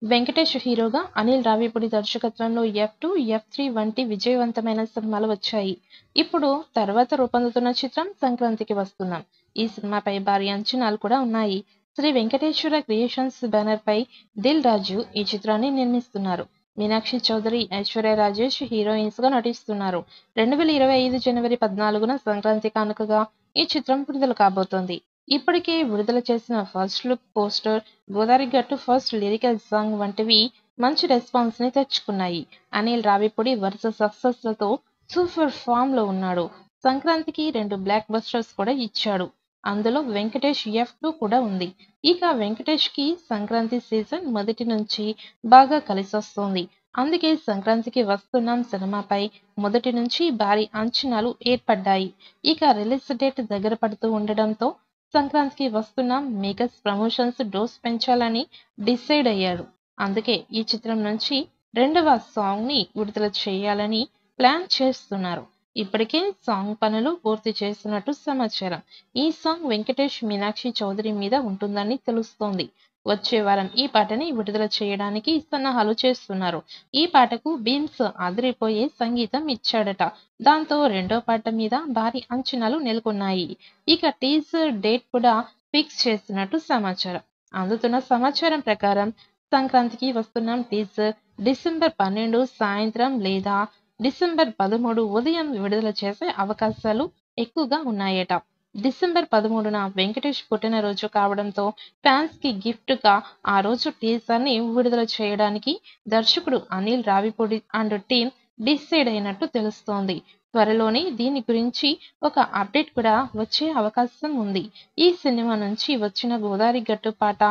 వెంకటేష్ హీరోగా అనిల్ రావిపూడి దర్శకత్వంలో F2, F3 వంటి విజయవంతమైన సినిమాలు వచ్చాయి. ఇప్పుడు తర్వాత రూపొందుతున్న చిత్రం సంక్రాంతికి వస్తున్నాం. ఈ సినిమాపై భారీ అంచనాలు కూడా ఉన్నాయి. శ్రీ వెంకటేశ్వర క్రియేషన్స్ బ్యానర్ పై దిల్ రాజు ఈ చిత్రాన్ని నిర్మిస్తున్నారు. మీనాక్షి చౌదరి, ఐశ్వర్య రాజేష్ హీరోయిన్స్ గా నటిస్తున్నారు. 2025 జనవరి 14న సంక్రాంతి కానుకగా ఈ చిత్రం విడుదల కాబోతోంది. ఇప్పటికే విడుదల చేసిన ఫస్ట్ లుక్ పోస్టర్, గోదారి గట్టు ఫస్ట్ లిరికల్ సాంగ్ వంటివి మంచి రెస్పాన్స్ ని తెచ్చుకున్నాయి. అనిల్ రావిపూడి వరుస సక్సెస్ లతో సూపర్ ఫామ్ లో ఉన్నాడు. సంక్రాంతికి 2 బ్లాక్ బస్టర్స్ కూడా ఇచ్చాడు. అందులో వెంకటేష్ F2 కూడా ఉంది. ఇక వెంకటేష్ కి సంక్రాంతి సీజన్ మొదటి నుంచి బాగా కలిసొస్తోంది. అందుకే సంక్రాంతికి వస్తున్నాం సినిమాపై మొదటి నుంచి భారీ అంచనాలు ఏర్పడ్డాయి. ఇక రిలీజ్ డేట్ దగ్గర పడుతూ ఉండడంతో సంక్రాంతికి వస్తున్నాం మేకర్స్ ప్రమోషన్స్ డోస్ పెంచాలని డిసైడ్ అయ్యారు. అందుకే ఈ చిత్రం నుంచి రెండవ సాంగ్ ని విడుదల చేయాలని ప్లాన్ చేస్తున్నారు. ఇప్పటికే సాంగ్ పనులు పూర్తి చేస్తున్నట్టు సమాచారం. ఈ సాంగ్ వెంకటేష్, మీనాక్షి చౌదరి మీద ఉంటుందని తెలుస్తోంది. వచ్చే వారం ఈ పాటని విడుదల చేయడానికి సన్నాహాలు చేస్తున్నారు. ఈ పాటకు బీమ్స్ అదిరిపోయే సంగీతం ఇచ్చాడట. దాంతో రెండో పాట మీద భారీ అంచనాలు నెలకొన్నాయి. ఇక టీజర్ డేట్ కూడా ఫిక్స్ చేస్తున్నట్టు సమాచారం. అందుతున్న సమాచారం ప్రకారం సంక్రాంతికి వస్తున్నాం టీజర్ డిసెంబర్ 12 సాయంత్రం లేదా డిసెంబర్ 13 ఉదయం విడుదల చేసే అవకాశాలు ఎక్కువగా ఉన్నాయట. డిసెంబర్ 13న వెంకటేష్ పుట్టినరోజు కావడంతో ఫ్యాన్స్ కి గిఫ్ట్ గా ఆ రోజు టీజర్ ని విడుదల చేయడానికి దర్శకుడు Anil Ravipudi and team decide అయినట్టు తెలుస్తోంది. త్వరలోనే దీని గురించి ఒక అప్డేట్ కూడా వచ్చే అవకాశం ఉంది. ఈ సినిమా నుంచి వచ్చిన గోదారి గట్టు పాట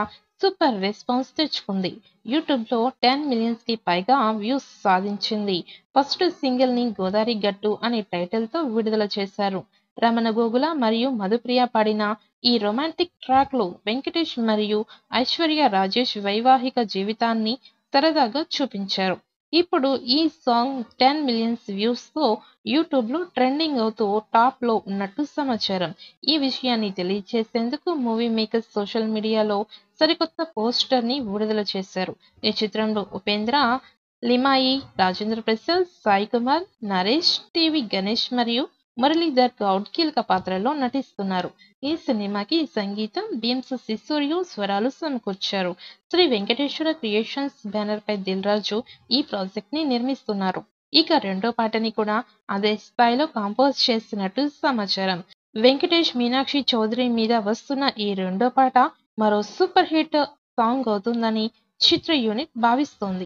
సూపర్ రెస్పాన్స్ తెచ్చుకుంది. యూట్యూబ్ లో 10 మిలియన్స్ కి పైగా వ్యూస్ సాధించింది. ఫస్ట్ సింగిల్ ని గోదారి గట్టు అనే టైటిల్ తో విడుదల చేశారు. రమణ గోగుల మరియు మధుప్రియ పాడిన ఈ రొమాంటిక్ ట్రాక్ లో వెంకటేష్ మరియు ఐశ్వర్య రాజేష్ వైవాహిక జీవితాన్ని సరదాగా చూపించారు. ఇప్పుడు ఈ సాంగ్ 10 మిలియన్స్ వ్యూస్ తో యూట్యూబ్ లో ట్రెండింగ్ అవుతూ టాప్ లో ఉన్నట్టు సమాచారం. ఈ విషయాన్ని తెలియజేసేందుకు మూవీ మేకర్స్ సోషల్ మీడియాలో సరికొత్త పోస్టర్ ని విడుదల చేశారు. ఈ చిత్రంలో ఉపేంద్ర, లిమాయి, రాజేంద్ర ప్రసాద్, సాయి కుమార్, నరేష్, టీవీ గణేష్ మరియు మురళీధర్ గౌడ్ కీలక పాత్రల్లో నటిస్తున్నారు. ఈ సినిమాకి సంగీతం భీమ్స్ సిసోరియో స్వరాలు సమకూర్చారు. శ్రీ వెంకటేశ్వర క్రియేషన్స్ బ్యానర్ పై దిల్ రాజు ఈ ప్రాజెక్ట్ ని నిర్మిస్తున్నారు. ఇక రెండో పాటని కూడా అదే స్థాయిలో కంపోజ్ చేస్తున్నట్టు సమాచారం. వెంకటేష్, మీనాక్షి చౌదరి మీద వస్తున్న ఈ రెండో పాట మరో సూపర్ హిట్ సాంగ్ అవుతుందని చిత్ర యూనిట్ భావిస్తోంది.